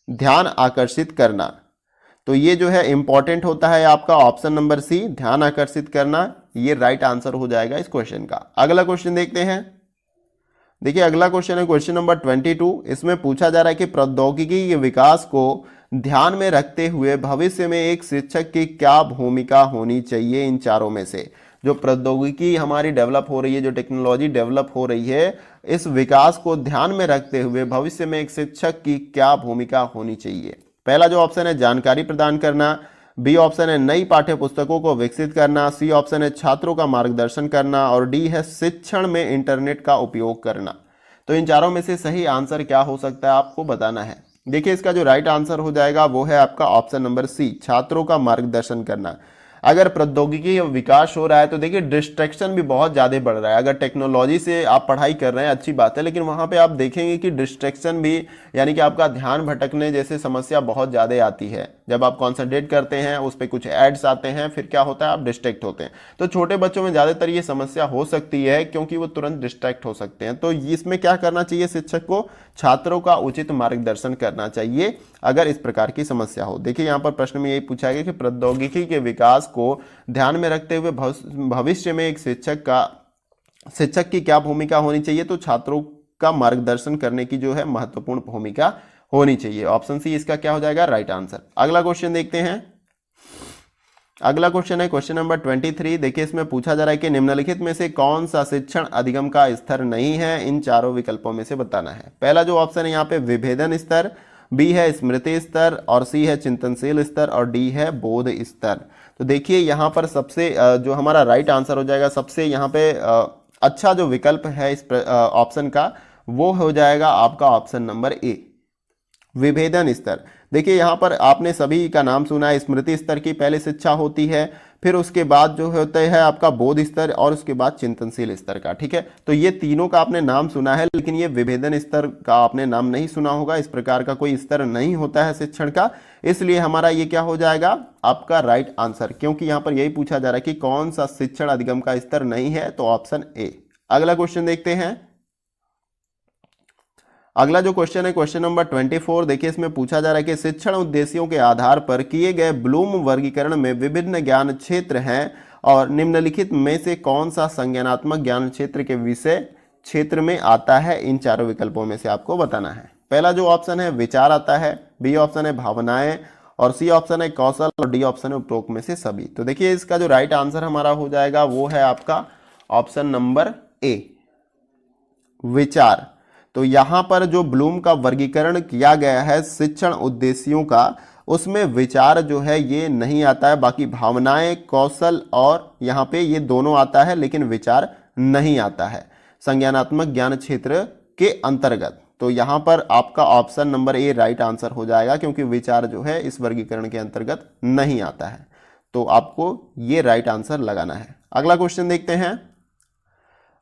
ध्यान आकर्षित करना। तो ये जो है इंपॉर्टेंट होता है आपका ऑप्शन नंबर सी, ध्यान आकर्षित करना। ये राइट आंसर हो जाएगा इस क्वेश्चन का। अगला क्वेश्चन देखते हैं। देखिए अगला क्वेश्चन है क्वेश्चन नंबर 22। इसमें पूछा जा रहा है कि प्रौद्योगिकी के विकास को ध्यान में रखते हुए भविष्य में एक शिक्षक की क्या भूमिका होनी चाहिए इन चारों में से। जो प्रौद्योगिकी हमारी डेवलप हो रही है, जो टेक्नोलॉजी डेवलप हो रही है, इस विकास को ध्यान में रखते हुए भविष्य में एक शिक्षक की क्या भूमिका होनी चाहिए। पहला जो ऑप्शन है जानकारी प्रदान करना, बी ऑप्शन है नई पाठ्य पुस्तकों को विकसित करना, सी ऑप्शन है छात्रों का मार्गदर्शन करना और डी है शिक्षण में इंटरनेट का उपयोग करना। तो इन चारों में से सही आंसर क्या हो सकता है आपको बताना है। देखिए इसका जो राइट आंसर हो जाएगा वो है आपका ऑप्शन नंबर सी, छात्रों का मार्गदर्शन करना। अगर प्रौद्योगिकी विकास हो रहा है तो देखिए डिस्ट्रैक्शन भी बहुत ज़्यादा बढ़ रहा है। अगर टेक्नोलॉजी से आप पढ़ाई कर रहे हैं अच्छी बात है, लेकिन वहाँ पे आप देखेंगे कि डिस्ट्रैक्शन भी, यानी कि आपका ध्यान भटकने जैसे समस्या बहुत ज़्यादा आती है। जब आप कॉन्सेंट्रेट करते हैं उस पर कुछ एड्स आते हैं, फिर क्या होता है आप डिस्ट्रैक्ट होते हैं। तो छोटे बच्चों में ज़्यादातर ये समस्या हो सकती है क्योंकि वो तुरंत डिस्ट्रैक्ट हो सकते हैं। तो इसमें क्या करना चाहिए शिक्षक को, छात्रों का उचित मार्गदर्शन करना चाहिए अगर इस प्रकार की समस्या हो। देखिए यहाँ पर प्रश्न में यही पूछा गया कि प्रौद्योगिकी के विकास को ध्यान में रखते हुए भविष्य में एक शिक्षक की क्या भूमिका होनी चाहिए। तो छात्रों का मार्गदर्शन करने की जो है महत्वपूर्ण भूमिका होनी चाहिए। ऑप्शन सी इसका क्या हो जाएगा राइट आंसर। अगला क्वेश्चन देखते हैं। अगला क्वेश्चन है क्वेश्चन नंबर 23। देखिए इसमें पूछा जा रहा है कि निम्नलिखित में से कौन सा शिक्षण अधिगम का स्तर नहीं है, इन चारों विकल्पों में से बताना है। पहला जो ऑप्शन है यहाँ पे विभेदन स्तर, बी है स्मृति स्तर और सी है चिंतनशील स्तर और डी है बोध स्तर। तो देखिए यहाँ पर सबसे जो हमारा राइट आंसर हो जाएगा, सबसे यहाँ पे अच्छा जो विकल्प है इस ऑप्शन का वो हो जाएगा आपका ऑप्शन नंबर ए, विभेदन स्तर। देखिए यहाँ पर आपने सभी का नाम सुना है, स्मृति स्तर की पहले शिक्षा होती है, फिर उसके बाद जो होता है आपका बोध स्तर और उसके बाद चिंतनशील स्तर का। ठीक है, तो ये तीनों का आपने नाम सुना है, लेकिन ये विभेदन स्तर का आपने नाम नहीं सुना होगा। इस प्रकार का कोई स्तर नहीं होता है शिक्षण का, इसलिए हमारा ये क्या हो जाएगा आपका राइट आंसर, क्योंकि यहाँ पर यही पूछा जा रहा है कि कौन सा शिक्षण अधिगम का स्तर नहीं है, तो ऑप्शन ए। अगला क्वेश्चन देखते हैं। अगला जो क्वेश्चन है क्वेश्चन नंबर 24। देखिए इसमें पूछा जा रहा है कि शिक्षण उद्देश्यों के आधार पर किए गए ब्लूम वर्गीकरण में विभिन्न ज्ञान क्षेत्र हैं और निम्नलिखित में से कौन सा संज्ञानात्मक ज्ञान क्षेत्र के विषय क्षेत्र में आता है, इन चारों विकल्पों में से आपको बताना है। पहला जो ऑप्शन है विचार आता है, बी ऑप्शन है भावनाएं और सी ऑप्शन है कौशल और डी ऑप्शन है उपरोक्त में से सभी। तो देखिए इसका जो राइट आंसर हमारा हो जाएगा वो है आपका ऑप्शन नंबर ए, विचार। तो यहाँ पर जो ब्लूम का वर्गीकरण किया गया है शिक्षण उद्देश्यों का, उसमें विचार जो है ये नहीं आता है, बाकी भावनाएं कौशल और यहाँ पे ये दोनों आता है, लेकिन विचार नहीं आता है संज्ञानात्मक ज्ञान क्षेत्र के अंतर्गत। तो यहाँ पर आपका option number A right answer हो जाएगा, क्योंकि विचार जो है इस वर्गीकरण के अंतर्गत नहीं आता है। तो आपको ये राइट आंसर लगाना है। अगला क्वेश्चन देखते हैं।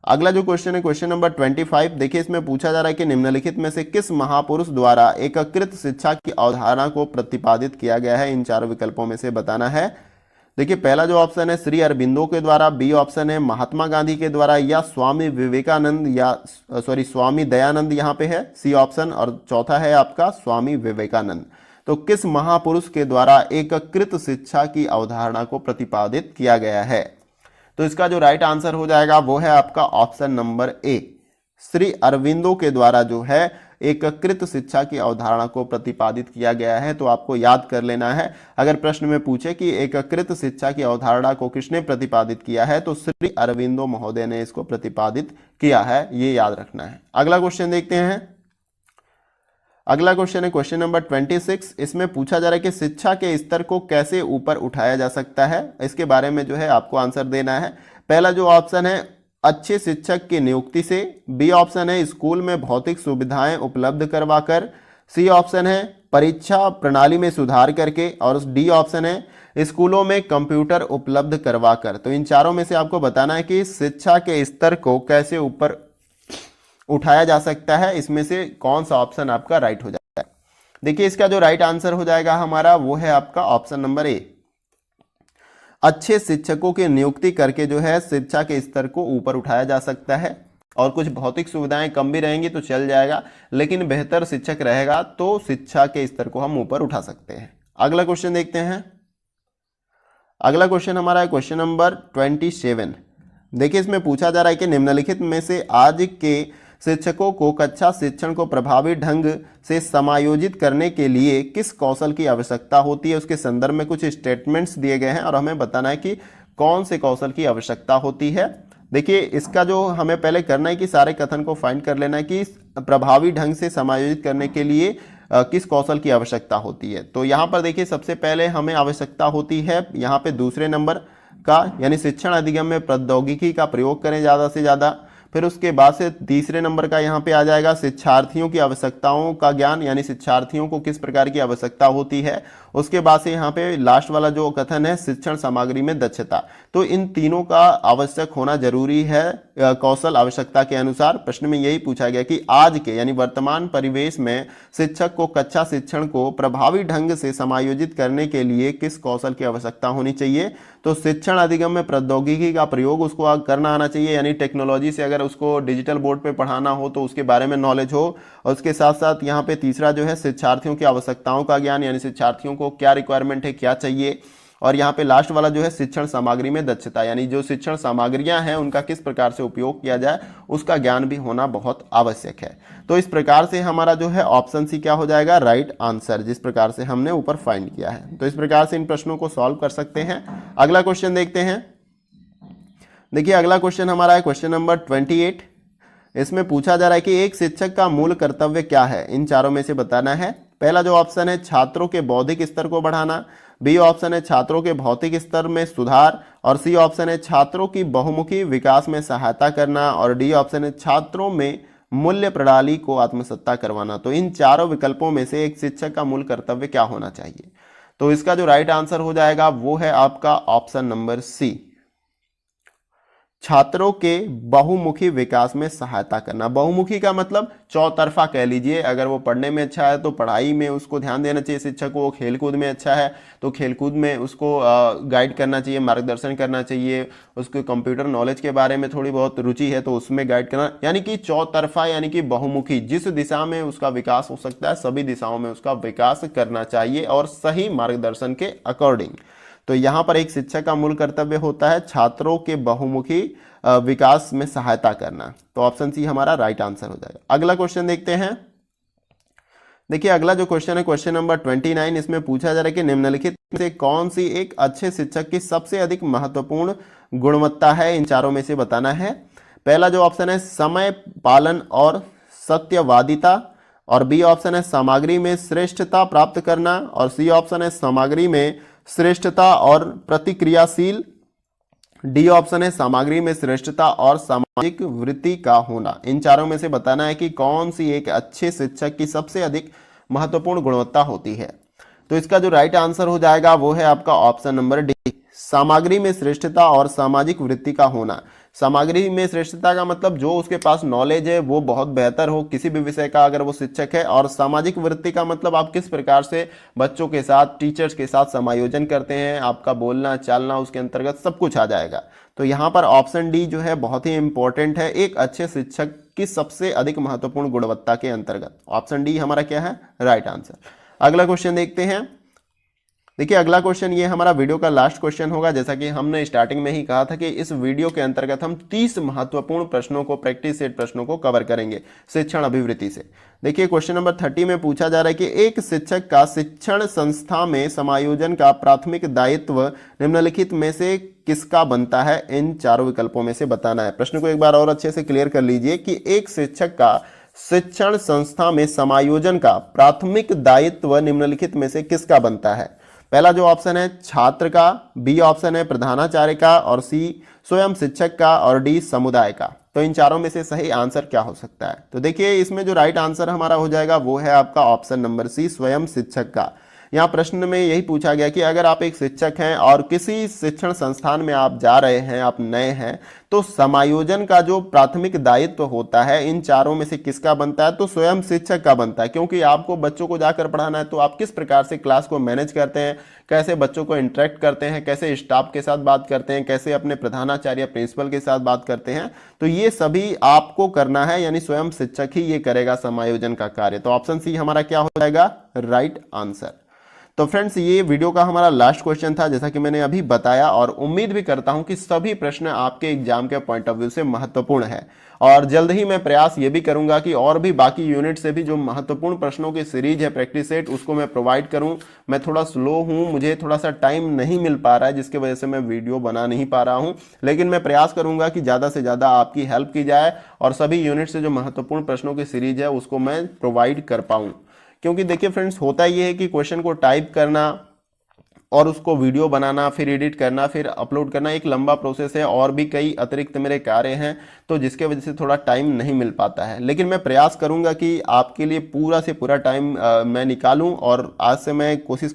अगला जो क्वेश्चन है क्वेश्चन नंबर 25। देखिए इसमें पूछा जा रहा है कि निम्नलिखित में से किस महापुरुष द्वारा एकीकृत शिक्षा की अवधारणा को प्रतिपादित किया गया है, इन चारों विकल्पों में से बताना है। देखिए पहला जो ऑप्शन है श्री अरबिंदो के द्वारा, बी ऑप्शन है महात्मा गांधी के द्वारा या स्वामी विवेकानंद या स्वामी दयानंद यहाँ पे है सी ऑप्शन, और चौथा है आपका स्वामी विवेकानंद। तो किस महापुरुष के द्वारा एकीकृत शिक्षा की अवधारणा को प्रतिपादित किया गया है, तो इसका जो राइट आंसर हो जाएगा वो है आपका option number A, Shri Aurobindo के द्वारा जो है एकीकृत शिक्षा की अवधारणा को प्रतिपादित किया गया है। तो आपको याद कर लेना है, अगर प्रश्न में पूछे कि एकीकृत शिक्षा की अवधारणा को किसने प्रतिपादित किया है, तो श्री अरविंदो महोदय ने इसको प्रतिपादित किया है, ये याद रखना है। अगला क्वेश्चन देखते हैं। अगला क्वेश्चन है क्वेश्चन नंबर 26। इसमें पूछा जा रहा है कि शिक्षा के स्तर को कैसे ऊपर उठाया जा सकता है, इसके बारे में जो है आपको आंसर देना है। पहला जो ऑप्शन है अच्छे शिक्षक की नियुक्ति से, बी ऑप्शन है स्कूल में भौतिक सुविधाएं उपलब्ध करवाकर, सी ऑप्शन है परीक्षा प्रणाली में सुधार करके और डी ऑप्शन है स्कूलों में कंप्यूटर उपलब्ध करवाकर। तो इन चारों में से आपको बताना है कि शिक्षा के स्तर को कैसे ऊपर उठाया जा सकता है, इसमें से कौन सा ऑप्शन आपका राइट हो जाता है। देखिए इसका जो राइट आंसर हो जाएगा हमारा वो है आपका ऑप्शन नंबर ए, अच्छे शिक्षकों की नियुक्ति करके जो है शिक्षा के स्तर को ऊपर उठाया जा सकता है। और कुछ भौतिक सुविधाएं कम भी रहेंगी तो चल जाएगा, लेकिन बेहतर शिक्षक रहेगा तो शिक्षा के स्तर को हम ऊपर उठा सकते हैं। अगला क्वेश्चन देखते हैं। अगला क्वेश्चन हमारा है क्वेश्चन नंबर 27। देखिए इसमें पूछा जा रहा है कि निम्नलिखित में से आज के शिक्षकों को कक्षा शिक्षण को प्रभावी ढंग से समायोजित करने के लिए किस कौशल की आवश्यकता होती है, उसके संदर्भ में कुछ स्टेटमेंट्स दिए गए हैं और हमें बताना है कि कौन से कौशल की आवश्यकता होती है। देखिए, इसका जो हमें पहले करना है कि सारे कथन को फाइंड कर लेना है कि प्रभावी ढंग से समायोजित करने के लिए किस कौशल की आवश्यकता होती है। तो यहाँ पर देखिए, सबसे पहले हमें आवश्यकता होती है यहाँ पे दूसरे नंबर का, यानी शिक्षण अधिगम में प्रौद्योगिकी का प्रयोग करें ज़्यादा से ज़्यादा। फिर उसके बाद से तीसरे नंबर का यहाँ पे आ जाएगा शिक्षार्थियों की आवश्यकताओं का ज्ञान, यानी शिक्षार्थियों को किस प्रकार की आवश्यकता होती है। उसके बाद से यहाँ पे लास्ट वाला जो कथन है शिक्षण सामग्री में दक्षता। तो इन तीनों का आवश्यक होना जरूरी है कौशल आवश्यकता के अनुसार। प्रश्न में यही पूछा गया कि आज के यानी वर्तमान परिवेश में शिक्षक को कक्षा शिक्षण को प्रभावी ढंग से समायोजित करने के लिए किस कौशल की आवश्यकता होनी चाहिए। तो शिक्षण अधिगम में प्रौद्योगिकी का प्रयोग उसको करना आना चाहिए, यानी टेक्नोलॉजी से अगर उसको डिजिटल बोर्ड पे पढ़ाना हो तो उसके बारे में नॉलेज हो। और उसके साथ साथ यहाँ पे तीसरा जो है शिक्षार्थियों की आवश्यकताओं का ज्ञान, यानी शिक्षार्थियों को क्या रिक्वायरमेंट है, क्या चाहिए। और यहाँ पे लास्ट वाला जो है शिक्षण सामग्री में दक्षता, यानी जो शिक्षण सामग्रियां हैं उनका किस प्रकार से उपयोग किया जाए उसका ज्ञान भी होना बहुत आवश्यक है। तो इस प्रकार से हमारा जो है ऑप्शन सी क्या हो जाएगा, राइट आंसर, जिस प्रकार से हमने ऊपर फाइंड किया है। तो इस प्रकार से इन प्रश्नों को सॉल्व कर सकते हैं। अगला क्वेश्चन देखते हैं। देखिए, अगला क्वेश्चन हमारा है क्वेश्चन नंबर 28। इसमें पूछा जा रहा है कि एक शिक्षक का मूल कर्तव्य क्या है, इन चारों में से बताना है। पहला जो ऑप्शन है छात्रों के बौद्धिक स्तर को बढ़ाना, बी ऑप्शन है छात्रों के भौतिक स्तर में सुधार, और सी ऑप्शन है छात्रों की बहुमुखी विकास में सहायता करना, और डी ऑप्शन है छात्रों में मूल्य प्रणाली को आत्मसत्ता करवाना। तो इन चारों विकल्पों में से एक शिक्षक का मूल कर्तव्य क्या होना चाहिए। तो इसका जो राइट आंसर हो जाएगा वो है आपका ऑप्शन नंबर सी, छात्रों के बहुमुखी विकास में सहायता करना। बहुमुखी का मतलब चौतरफा कह लीजिए, अगर वो पढ़ने में अच्छा है तो पढ़ाई में उसको ध्यान देना चाहिए शिक्षक को, खेलकूद में अच्छा है तो खेलकूद में उसको गाइड करना चाहिए, मार्गदर्शन करना चाहिए, उसको कंप्यूटर नॉलेज के बारे में थोड़ी बहुत रुचि है तो उसमें गाइड करना, यानी कि चौतरफा यानी कि बहुमुखी, जिस दिशा में उसका विकास हो सकता है सभी दिशाओं में उसका विकास करना चाहिए और सही मार्गदर्शन के अकॉर्डिंग। तो यहाँ पर एक शिक्षक का मूल कर्तव्य होता है छात्रों के बहुमुखी विकास में सहायता करना। तो ऑप्शन सी हमारा राइट आंसर हो जाएगा। अगला क्वेश्चन देखते हैं। देखिए, अगला जो क्वेश्चन है क्वेश्चन नंबर 29। इसमें पूछा जा रहा है कि निम्नलिखित में से कौन सी एक अच्छे शिक्षक की सबसे अधिक महत्वपूर्ण गुणवत्ता है, इन चारों में से बताना है। पहला जो ऑप्शन है समय पालन और सत्यवादिता, और बी ऑप्शन है सामग्री में श्रेष्ठता प्राप्त करना, और सी ऑप्शन है सामग्री में श्रेष्ठता और प्रतिक्रियाशील, डी ऑप्शन है सामग्री में श्रेष्ठता और सामाजिक वृत्ति का होना। इन चारों में से बताना है कि कौन सी एक अच्छे शिक्षक की सबसे अधिक महत्वपूर्ण गुणवत्ता होती है। तो इसका जो राइट आंसर हो जाएगा वो है आपका ऑप्शन नंबर डी, सामग्री में श्रेष्ठता और सामाजिक वृत्ति का होना। सामग्री में श्रेष्ठता का मतलब जो उसके पास नॉलेज है वो बहुत बेहतर हो किसी भी विषय का अगर वो शिक्षक है, और सामाजिक वृत्ति का मतलब आप किस प्रकार से बच्चों के साथ, टीचर्स के साथ समायोजन करते हैं, आपका बोलना चालना उसके अंतर्गत सब कुछ आ जाएगा। तो यहाँ पर ऑप्शन डी जो है बहुत ही इंपॉर्टेंट है एक अच्छे शिक्षक की सबसे अधिक महत्वपूर्ण गुणवत्ता के अंतर्गत। ऑप्शन डी हमारा क्या है, राइट आंसर। अगला क्वेश्चन देखते हैं। देखिए, अगला क्वेश्चन ये हमारा वीडियो का लास्ट क्वेश्चन होगा। जैसा कि हमने स्टार्टिंग में ही कहा था कि इस वीडियो के अंतर्गत हम 30 महत्वपूर्ण प्रश्नों को, प्रैक्टिस सेट प्रश्नों को कवर करेंगे शिक्षण अभिवृत्ति से। देखिए, क्वेश्चन नंबर 30 में पूछा जा रहा है कि एक शिक्षक का शिक्षण संस्था में समायोजन का प्राथमिक दायित्व निम्नलिखित में से किसका बनता है, इन चारों विकल्पों में से बताना है। प्रश्न को एक बार और अच्छे से क्लियर कर लीजिए कि एक शिक्षक का शिक्षण संस्था में समायोजन का प्राथमिक दायित्व निम्नलिखित में से किसका बनता है। पहला जो ऑप्शन है छात्र का, बी ऑप्शन है प्रधानाचार्य का, और सी स्वयं शिक्षक का, और डी समुदाय का। तो इन चारों में से सही आंसर क्या हो सकता है। तो देखिए, इसमें जो राइट आंसर हमारा हो जाएगा वो है आपका ऑप्शन नंबर सी, स्वयं शिक्षक का। यहाँ प्रश्न में यही पूछा गया कि अगर आप एक शिक्षक हैं और किसी शिक्षण संस्थान में आप जा रहे हैं, आप नए हैं, तो समायोजन का जो प्राथमिक दायित्व होता है इन चारों में से किसका बनता है। तो स्वयं शिक्षक का बनता है, क्योंकि आपको बच्चों को जाकर पढ़ाना है। तो आप किस प्रकार से क्लास को मैनेज करते हैं, कैसे बच्चों को इंटरेक्ट करते हैं, कैसे स्टाफ के साथ बात करते हैं, कैसे अपने प्रधानाचार्य प्रिंसिपल के साथ बात करते हैं, तो ये सभी आपको करना है, यानी स्वयं शिक्षक ही ये करेगा समायोजन का कार्य। तो ऑप्शन सी हमारा क्या हो जाएगा, राइट आंसर। तो फ्रेंड्स ये वीडियो का हमारा लास्ट क्वेश्चन था, जैसा कि मैंने अभी बताया, और उम्मीद भी करता हूं कि सभी प्रश्न आपके एग्जाम के पॉइंट ऑफ व्यू से महत्वपूर्ण है। और जल्द ही मैं प्रयास ये भी करूंगा कि और भी बाकी यूनिट से भी जो महत्वपूर्ण प्रश्नों की सीरीज है प्रैक्टिस सेट, उसको मैं प्रोवाइड करूं। मैं थोड़ा स्लो हूं, मुझे थोड़ा सा टाइम नहीं मिल पा रहा है, जिसकी वजह से मैं वीडियो बना नहीं पा रहा हूं, लेकिन मैं प्रयास करूंगा कि ज़्यादा से ज़्यादा आपकी हेल्प की जाए और सभी यूनिट से जो महत्वपूर्ण प्रश्नों की सीरीज है उसको मैं प्रोवाइड कर पाऊँ। क्योंकि देखिए फ्रेंड्स, होता ये है कि क्वेश्चन को टाइप करना और उसको वीडियो बनाना, फिर एडिट करना, फिर अपलोड करना एक लंबा प्रोसेस है, और भी कई अतिरिक्त मेरे कार्य हैं, तो जिसके वजह से थोड़ा टाइम नहीं मिल पाता है। लेकिन मैं प्रयास करूंगा कि आपके लिए पूरा से पूरा टाइम मैं निकालूं, और आज से मैं कोशिश